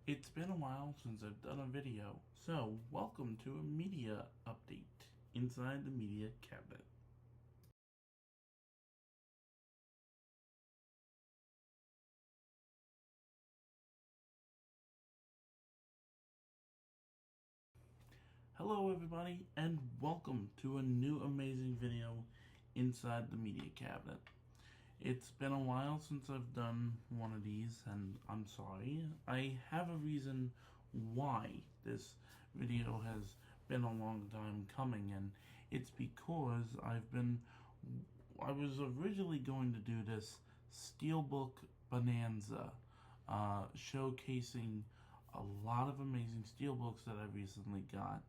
It's been a while since I've done a video, so welcome to a media update inside the media cabinet. Hello everybody, and welcome to a new amazing video inside the media cabinet. It's been a while since I've done one of these, and I'm sorry. I have a reason why this video has been a long time coming, and it's because I was originally going to do this Steelbook Banaza, showcasing a lot of amazing Steelbooks that I recently got.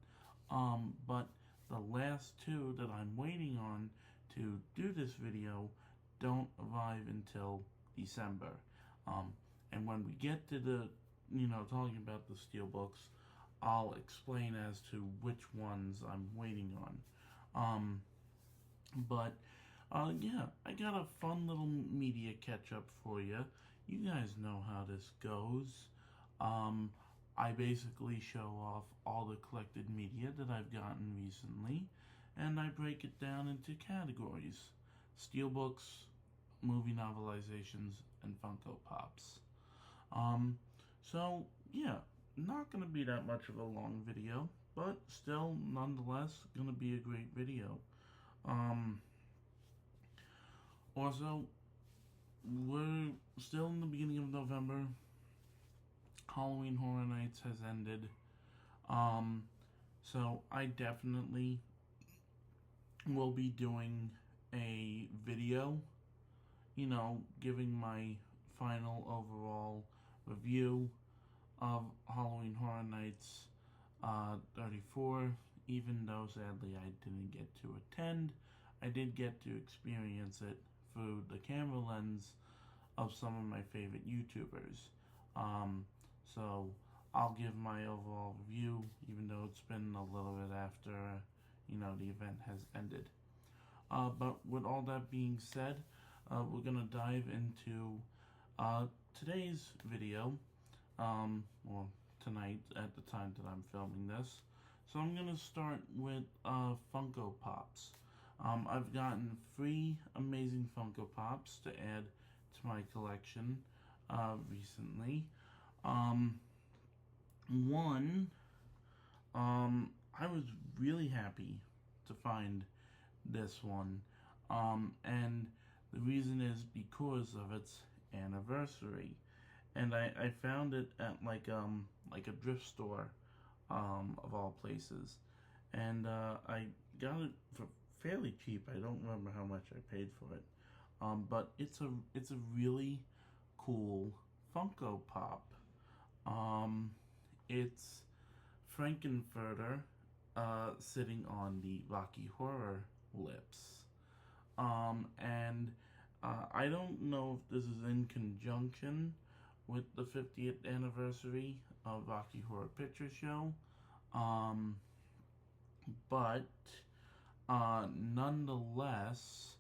But the last two that I'm waiting on to do this video don't arrive until December. And when we get to the, talking about the Steelbooks, I'll explain as to which ones I'm waiting on. Yeah, I got a fun little media catch-up for you. You guys know how this goes. I basically show off all the collected media that I've gotten recently, and I break it down into categories: Steelbooks, movie novelizations, and Funko Pops. So yeah, not gonna be that much of a long video, but still, nonetheless, gonna be a great video. Also, we're still in the beginning of November. Halloween Horror Nights has ended. So I definitely will be doing a video, giving my final overall review of Halloween Horror Nights 34. Even though sadly I didn't get to attend, I did get to experience it through the camera lens of some of my favorite YouTubers. So I'll give my overall review, even though it's been a little bit after, the event has ended. But with all that being said, we're gonna dive into today's video, or tonight at the time that I'm filming this. So I'm gonna start with Funko Pops. I've gotten 3 amazing Funko Pops to add to my collection recently. One, I was really happy to find this one, and the reason is because of its anniversary, and I found it at like a thrift store, of all places, and I got it for fairly cheap. I don't remember how much I paid for it, but it's a really cool Funko Pop. It's Frankenfurter sitting on the Rocky Horror lips. And I don't know if this is in conjunction with the 50th anniversary of Rocky Horror Picture Show. But nonetheless,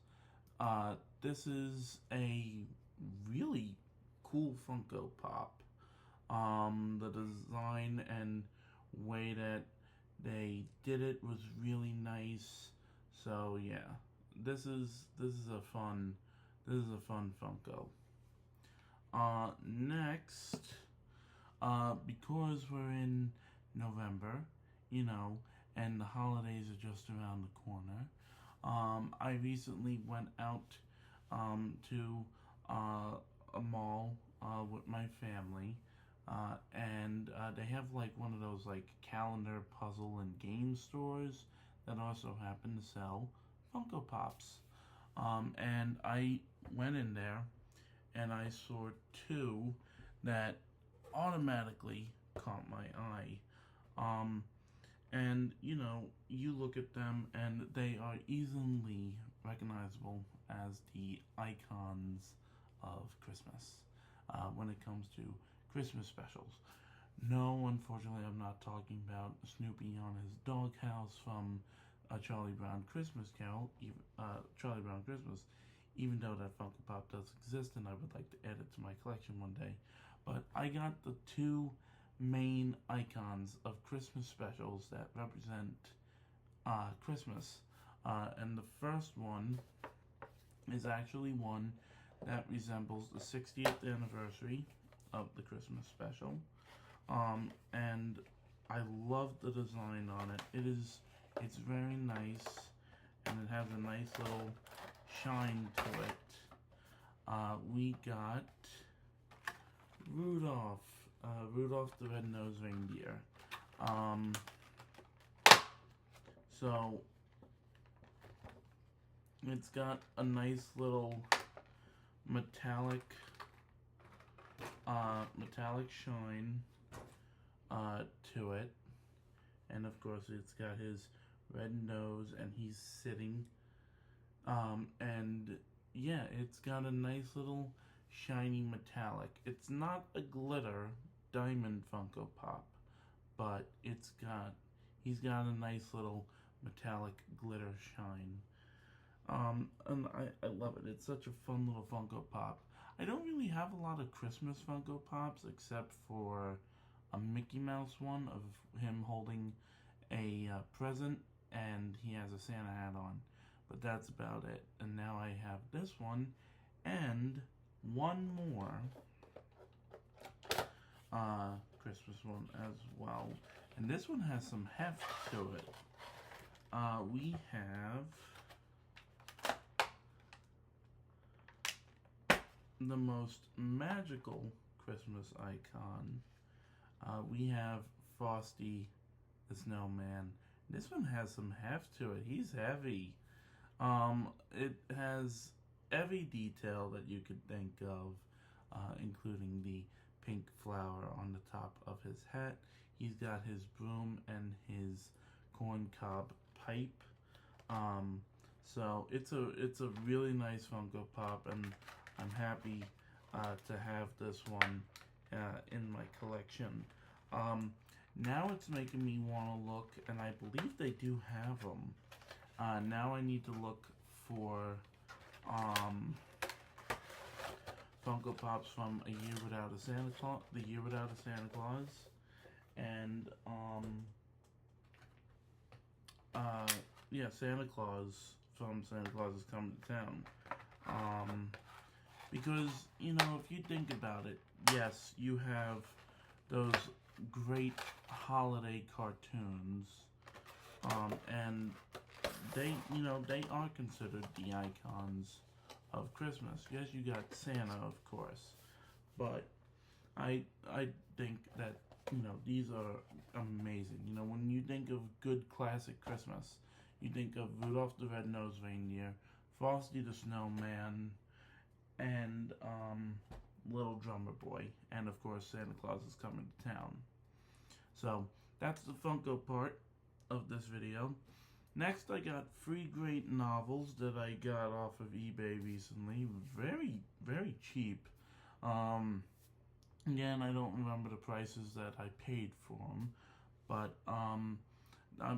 this is a really cool Funko Pop. The design and way that they did it was really nice. So yeah, this is a fun Funko. Next, because we're in November, and the holidays are just around the corner, I recently went out to a mall with my family, and they have like one of those like calendar, puzzle, and game stores that also happen to sell Funko Pops. And I went in there and I saw 2 that automatically caught my eye. And you look at them and they are easily recognizable as the icons of Christmas when it comes to Christmas specials. No, unfortunately, I'm not talking about Snoopy on his doghouse from Charlie Brown Christmas Carol, Charlie Brown Christmas, even though that Funko Pop does exist and I would like to add it to my collection one day. But I got the 2 main icons of Christmas specials that represent Christmas. And the first one is actually one that resembles the 60th anniversary of the Christmas special. And I love the design on it. It's very nice, and it has a nice little shine to it. We got Rudolph, Rudolph the Red-Nosed Reindeer. So it's got a nice little metallic shine to it, and of course it's got his red nose, and he's sitting, and yeah, it's got a nice little shiny metallic. It's not a glitter diamond Funko Pop, but he's got a nice little metallic glitter shine. And I love it. It's such a fun little Funko Pop. I don't really have a lot of Christmas Funko Pops except for a Mickey Mouse one of him holding a present, and he has a Santa hat on. But that's about it. And now I have this one and one more Christmas one as well. And this one has some heft to it. We have the most magical Christmas icon. We have Frosty the Snowman. This one has some heft to it. He's heavy. It has every detail that you could think of, including the pink flower on the top of his hat. He's got his broom and his corn cob pipe. So it's a really nice Funko Pop, and I'm happy to have this one in my collection. Now it's making me want to look, and I believe they do have them. Now I need to look for Funko Pops from A Year Without a Santa Claus, The Year Without a Santa Claus, and yeah, Santa Claus from Santa Claus Is Coming to Town. Because, you know, if you think about it, yes, you have those great holiday cartoons, and they, you know, they are considered the icons of Christmas. Yes, you got Santa, of course, but I think that, you know, these are amazing. You know, when you think of good classic Christmas, you think of Rudolph the Red-Nosed Reindeer, Frosty the Snowman, and Little Drummer Boy, and of course Santa Claus Is Coming to Town. So that's the Funko part of this video. Next, I got 3 great novels that I got off of eBay recently. Very, very cheap. Again, I don't remember the prices that I paid for them, but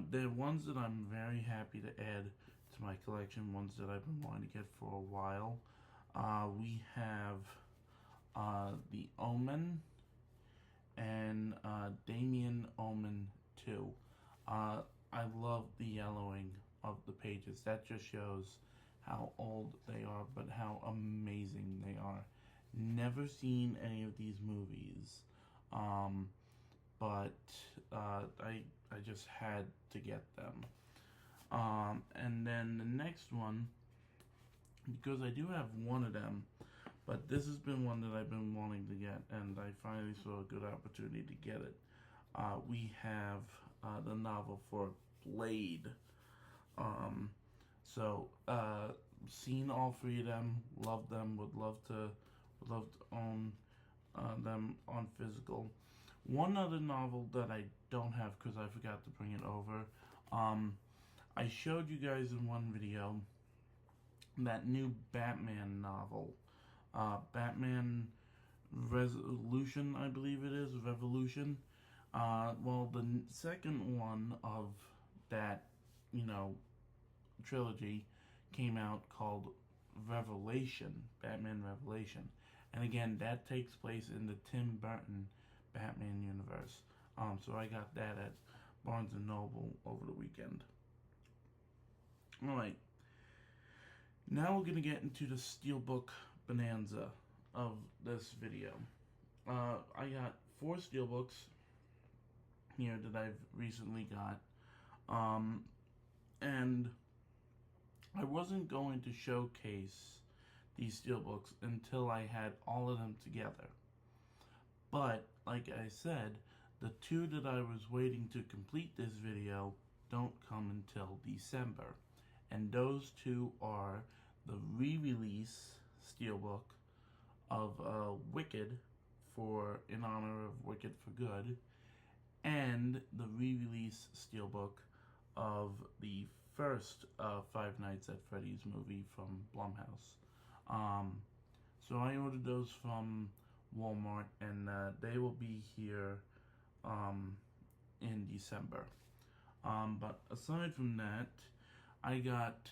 they're ones that I'm very happy to add to my collection, ones that I've been wanting to get for a while. We have The Omen and Damien Omen 2. I love the yellowing of the pages. That just shows how old they are, but how amazing they are. Never seen any of these movies, but I just had to get them. And then the next one, because I do have one of them, but this has been one that I've been wanting to get, and I finally saw a good opportunity to get it. We have the novel for Blade. Seen all 3 of them, loved them, would love to own them on physical. One other novel that I don't have because I forgot to bring it over. I showed you guys in one video that new Batman novel, Batman Resolution, I believe it is, Revolution. Well, the second one of that, you know, trilogy came out called Revelation, Batman Revelation. And again, that takes place in the Tim Burton Batman universe. So I got that at Barnes and Noble over the weekend. Alright, now we're going to get into the Steelbook Bonanza of this video. I got 4 Steelbooks here that I've recently got. And I wasn't going to showcase these Steelbooks until I had all of them together. But, like I said, the 2 that I was waiting to complete this video don't come until December. And those 2 are the re-release Steelbook of Wicked in honor of Wicked for Good, and the re-release Steelbook of the first Five Nights at Freddy's movie from Blumhouse. So I ordered those from Walmart, and they will be here in December. But aside from that, I got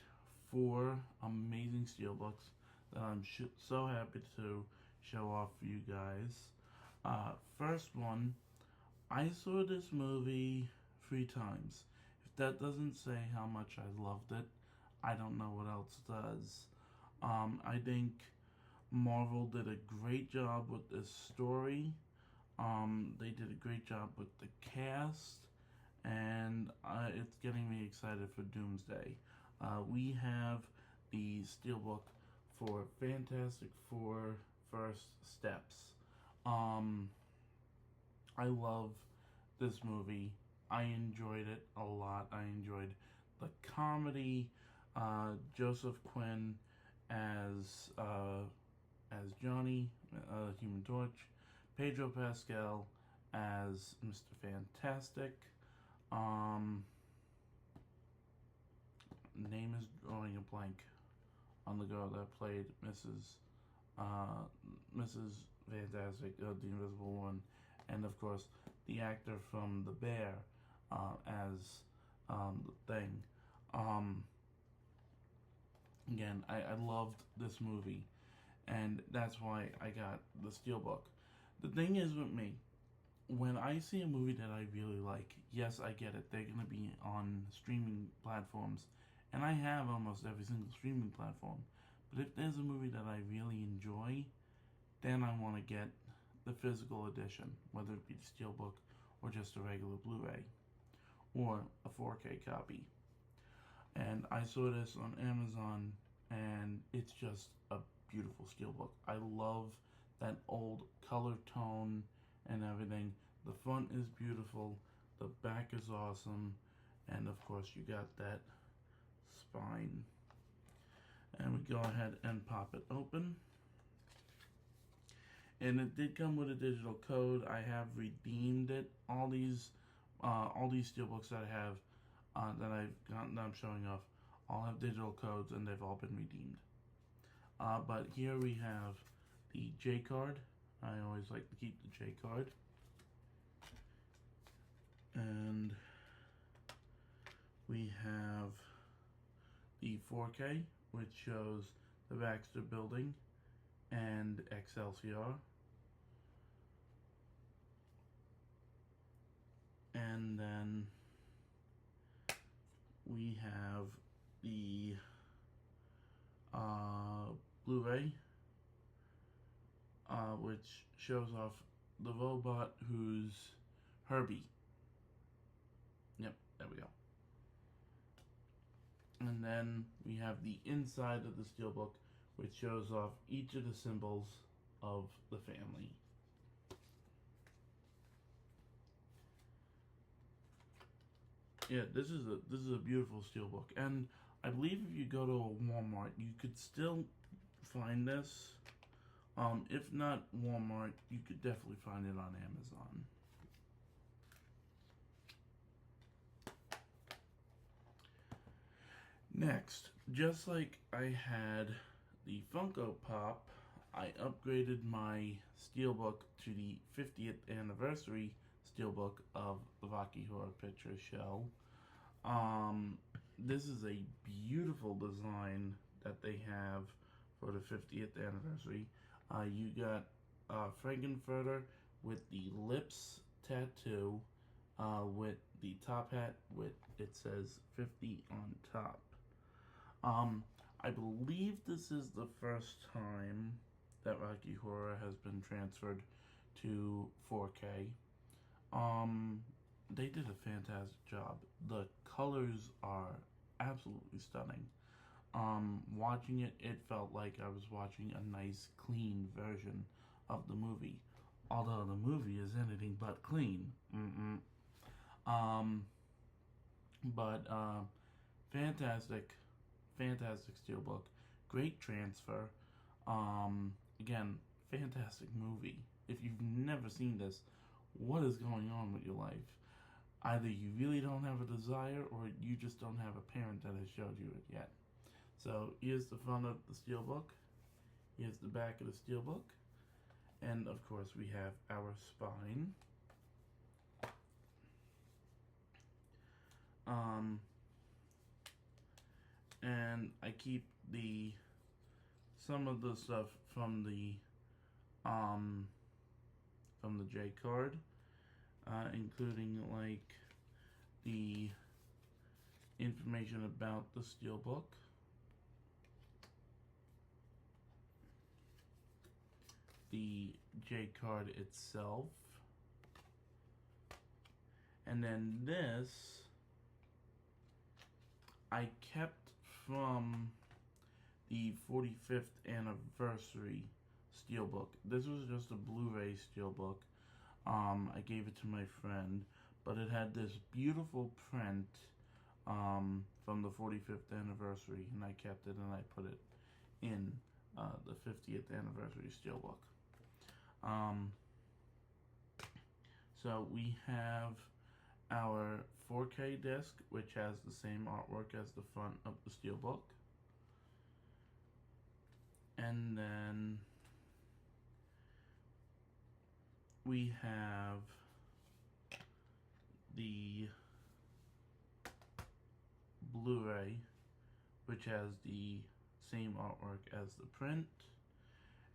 4 amazing Steelbooks that I'm so happy to show off for you guys. First one, I saw this movie 3 times. If that doesn't say how much I loved it, I don't know what else does. I think Marvel did a great job with this story. They did a great job with the cast, and it's getting me excited for Doomsday. We have the Steelbook for Fantastic Four First Steps. I love this movie. I enjoyed it a lot. I enjoyed the comedy, Joseph Quinn as Johnny, Human Torch, Pedro Pascal as Mr. Fantastic. Name is drawing a blank on the girl that played Mrs. Fantastic, the Invisible Woman, and of course the actor from The Bear as the Thing. Again, I loved this movie, and that's why I got the Steelbook. The thing is with me, when I see a movie that I really like, yes, I get it, they're going to be on streaming platforms, and I have almost every single streaming platform. But if there's a movie that I really enjoy, then I want to get the physical edition, whether it be the Steelbook or just a regular Blu-ray or a 4K copy. And I saw this on Amazon, and it's just a beautiful Steelbook. I love that old color tone and everything. The front is beautiful, the back is awesome, and of course you got that spine. And we go ahead and pop it open. And it did come with a digital code. I have redeemed it. All these Steelbooks that I have that I've gotten, that I'm showing off, all have digital codes, and they've all been redeemed. But here we have the J card. I always like to keep the J card. And we have the 4K, which shows the Baxter Building and Excelsior. And then we have the Blu-ray, which shows off the robot who's Herbie. Yep, there we go. And then we have the inside of the Steelbook, which shows off each of the symbols of the family. Yeah, this is a beautiful Steelbook, and I believe if you go to a Walmart, you could still find this. If not Walmart, you could definitely find it on Amazon. Next, just like I had the Funko Pop, I upgraded my Steelbook to the 50th anniversary Steelbook of the Rocky Horror Picture Show. This is a beautiful design that they have for the 50th anniversary. You got Frankenfurter with the lips tattoo, with the top hat with it says 50 on top. I believe this is the first time that Rocky Horror has been transferred to 4K. They did a fantastic job. The colors are absolutely stunning. Watching it, it felt like I was watching a nice, clean version of the movie. Although the movie is anything but clean. Um, but fantastic, fantastic steelbook. Great transfer. Again, fantastic movie. If you've never seen this, what is going on with your life? Either you really don't have a desire, or you just don't have a parent that has showed you it yet. So here's the front of the steelbook. Here's the back of the steelbook. And of course we have our spine. And I keep some of the stuff from the J card, including like the information about the steelbook, the J card itself, and then this I kept from the 45th anniversary steelbook. This was just a Blu-ray steelbook. I gave it to my friend, but it had this beautiful print from the 45th anniversary, and I kept it and I put it in the 50th anniversary steelbook. So we have our 4K disc, which has the same artwork as the front of the steelbook. And then we have the Blu-ray, which has the same artwork as the print.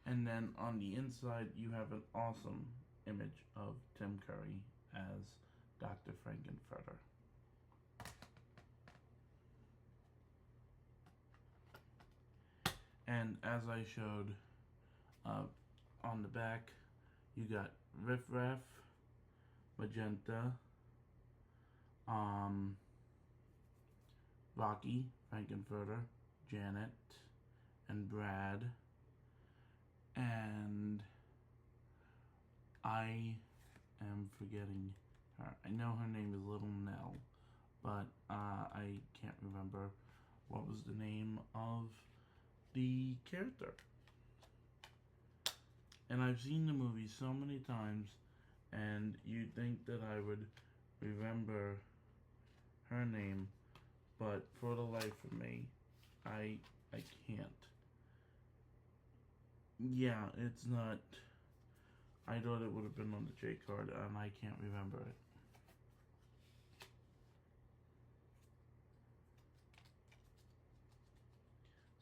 And then on the inside, you have an awesome image of Tim Curry as Dr. Frankenfurter. And as I showed on the back, you got Riff Raff, Magenta, Rocky, Frankenfurter, Janet, and Brad. And I am forgetting her. I know her name is Little Nell, but I can't remember what was the name of the character. And I've seen the movie so many times, and you'd think that I would remember her name, but for the life of me, I can't. Yeah, it's not. I thought it would have been on the J card, and I can't remember it.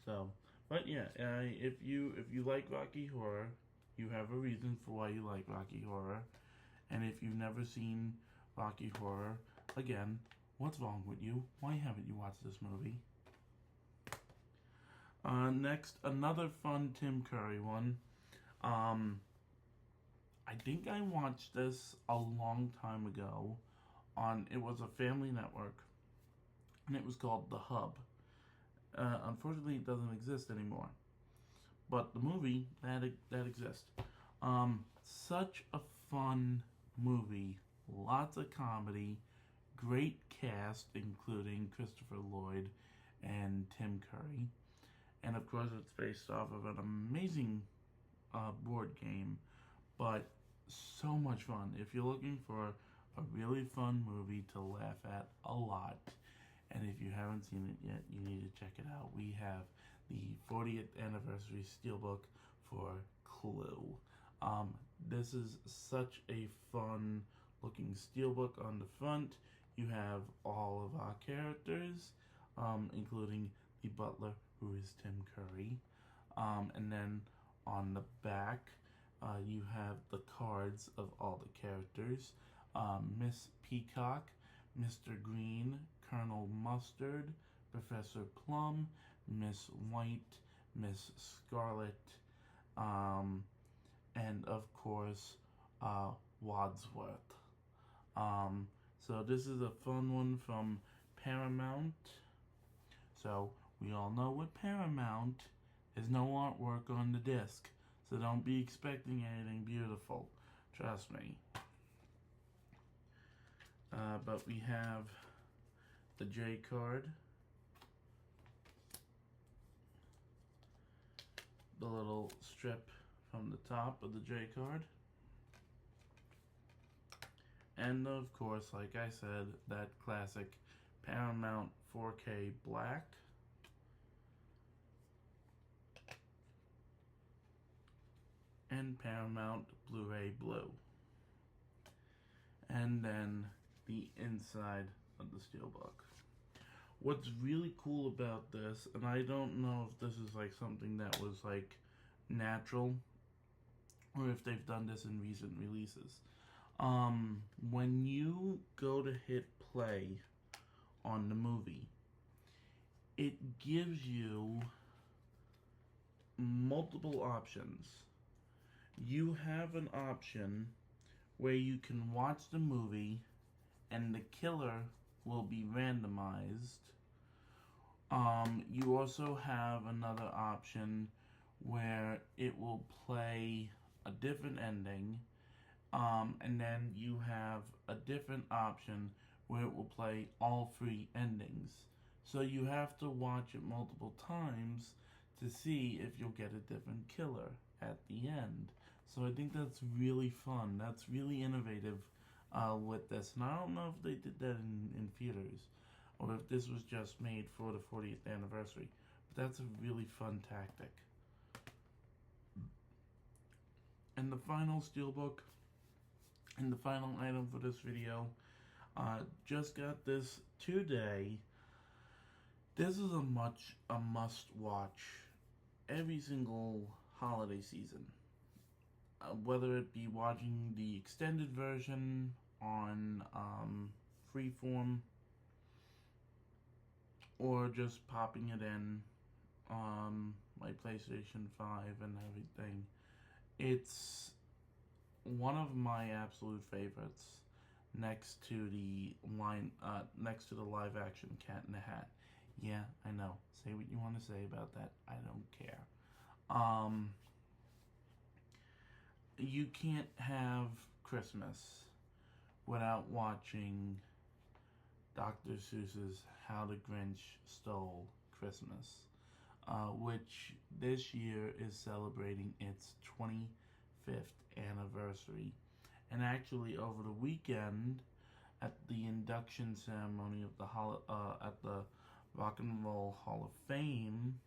So, but yeah, if you like Rocky Horror, you have a reason for why you like Rocky Horror. And if you've never seen Rocky Horror, again, what's wrong with you? Why haven't you watched this movie? Next, another fun Tim Curry one. I think I watched this a long time ago it was a Family Network, and it was called The Hub. Unfortunately, it doesn't exist anymore. But the movie, that exists. Such a fun movie. Lots of comedy. Great cast, including Christopher Lloyd and Tim Curry. And of course, it's based off of an amazing board game. But so much fun. If you're looking for a really fun movie to laugh at a lot, and if you haven't seen it yet, you need to check it out. We have the 40th anniversary steelbook for Clue. This is such a fun looking steelbook. On the front, you have all of our characters, including the butler, who is Tim Curry. And then on the back, You have the cards of all the characters. Miss Peacock, Mr. Green, Colonel Mustard, Professor Plum, Miss White, Miss Scarlet, um, and of course, Wadsworth. Um, so this is a fun one from Paramount. So we all know with Paramount, there's no artwork on the disc. So don't be expecting anything beautiful. Trust me. But we have the J card, the little strip from the top of the J card, and of course, like I said, that classic Paramount 4K black, and Paramount Blu-ray blue, and then the inside of the Steelbook. What's really cool about this, and I don't know if this is like something that was like natural or if they've done this in recent releases. When you go to hit play on the movie, it gives you multiple options. You have an option where you can watch the movie and the killer will be randomized. You also have another option where it will play a different ending, and then you have a different option where it will play all three endings. So you have to watch it multiple times to see if you'll get a different killer at the end. So I think that's really fun. That's really innovative with this. And I don't know if they did that in theaters or if this was just made for the 40th anniversary. But that's a really fun tactic. And the final Steelbook and the final item for this video, just got this today. This is a must watch every single holiday season. Whether it be watching the extended version on Freeform or just popping it in my PlayStation 5 and everything. It's one of my absolute favorites next to the live action Cat in the Hat. Yeah, I know. Say what you want to say about that. I don't care. You can't have Christmas without watching Dr. Seuss's How the Grinch Stole Christmas, which this year is celebrating its 25th anniversary. And actually, over the weekend, at the induction ceremony of at the Rock and Roll Hall of Fame,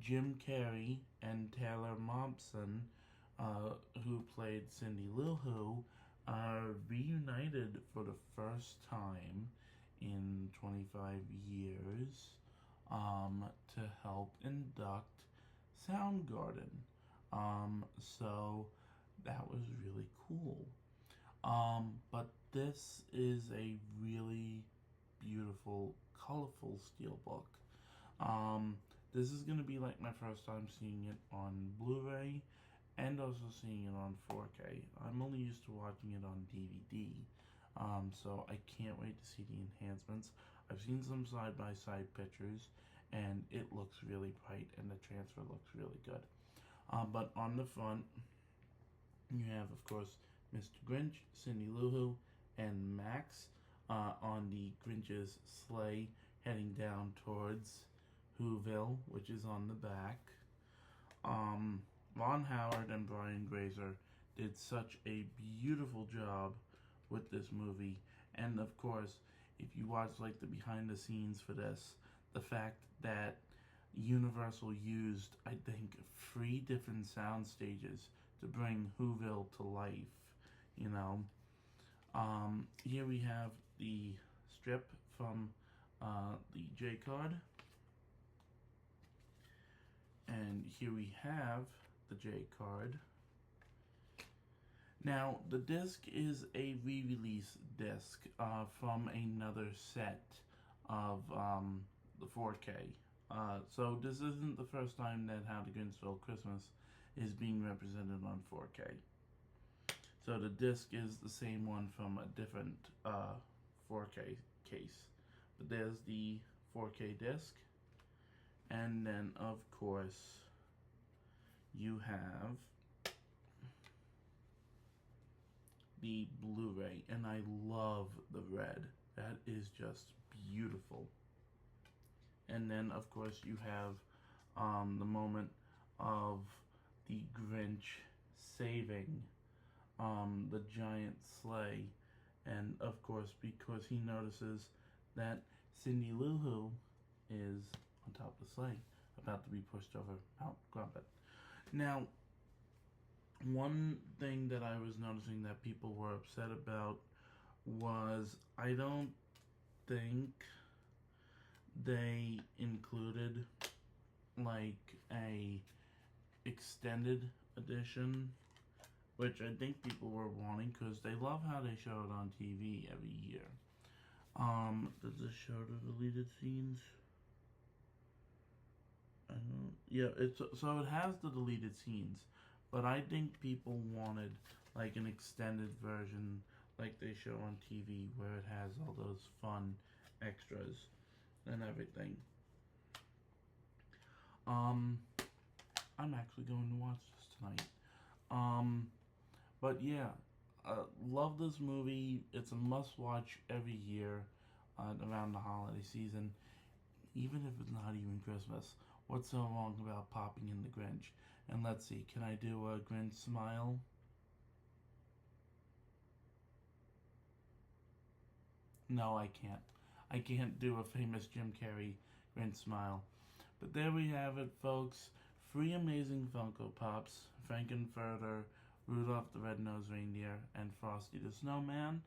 Jim Carrey and Taylor Momsen, who played Cindy Lou Who, are reunited for the first time in 25 years to help induct Soundgarden. So that was really cool. But this is a really beautiful, colorful Steelbook. This is going to be like my first time seeing it on Blu-ray and also seeing it on 4K. I'm only used to watching it on DVD, so I can't wait to see the enhancements. I've seen some side-by-side pictures, and it looks really bright, and the transfer looks really good. But on the front, you have, of course, Mr. Grinch, Cindy Lou Who, and Max on the Grinch's sleigh heading down towards Whoville, which is on the back. Ron Howard and Brian Grazer did such a beautiful job with this movie. And of course, if you watch like the behind the scenes for this, the fact that Universal used, I think, 3 different sound stages to bring Whoville to life, you know. Here we have the strip from the J card. And here we have the J card. Now, the disc is a re-release disc from another set of the 4K. So this isn't the first time that How the Grinch Stole Christmas is being represented on 4K. So the disc is the same one from a different 4K case. But there's the 4K disc. And then, of course, you have the Blu-ray, and I love the red. That is just beautiful. And then, of course, you have the moment of the Grinch saving the giant sleigh, and of course, because he notices that Cindy Lou Who is on top of the sleigh, about to be pushed over Mount Crumpet. Now, one thing that I was noticing that people were upset about was I don't think they included like a extended edition, which I think people were wanting because they love how they show it on TV every year. Does this show the deleted scenes? Yeah, so it has the deleted scenes, but I think people wanted like an extended version like they show on TV where it has all those fun extras and everything. I'm actually going to watch this tonight. But yeah, love this movie. It's a must-watch every year around the holiday season, even if it's not even Christmas. What's so wrong about popping in the Grinch? And let's see, can I do a Grinch smile? No, I can't. I can't do a famous Jim Carrey Grinch smile. But there we have it, folks. 3 amazing Funko Pops, Frankenfurter, Rudolph the Red-Nosed Reindeer, and Frosty the Snowman.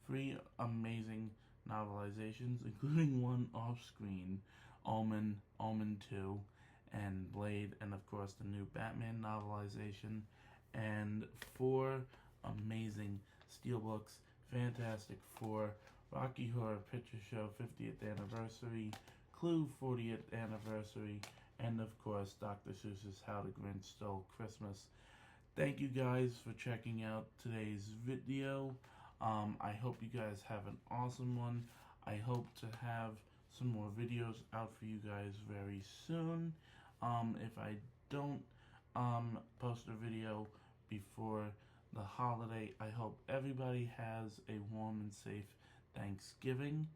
3 amazing novelizations, including one off-screen, Omen, Omen 2, and Blade, and of course the new Batman novelization, and 4 amazing Steelbooks, Fantastic Four, Rocky Horror Picture Show 50th Anniversary, Clue 40th Anniversary, and of course Dr. Seuss's How the Grinch Stole Christmas. Thank you guys for checking out today's video. I hope you guys have an awesome one. I hope to have some more videos out for you guys very soon. If I don't post a video before the holiday, I hope everybody has a warm and safe Thanksgiving.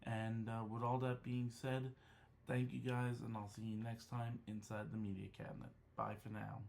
And with all that being said, thank you guys, and I'll see you next time inside the Media Cabinet. Bye for now.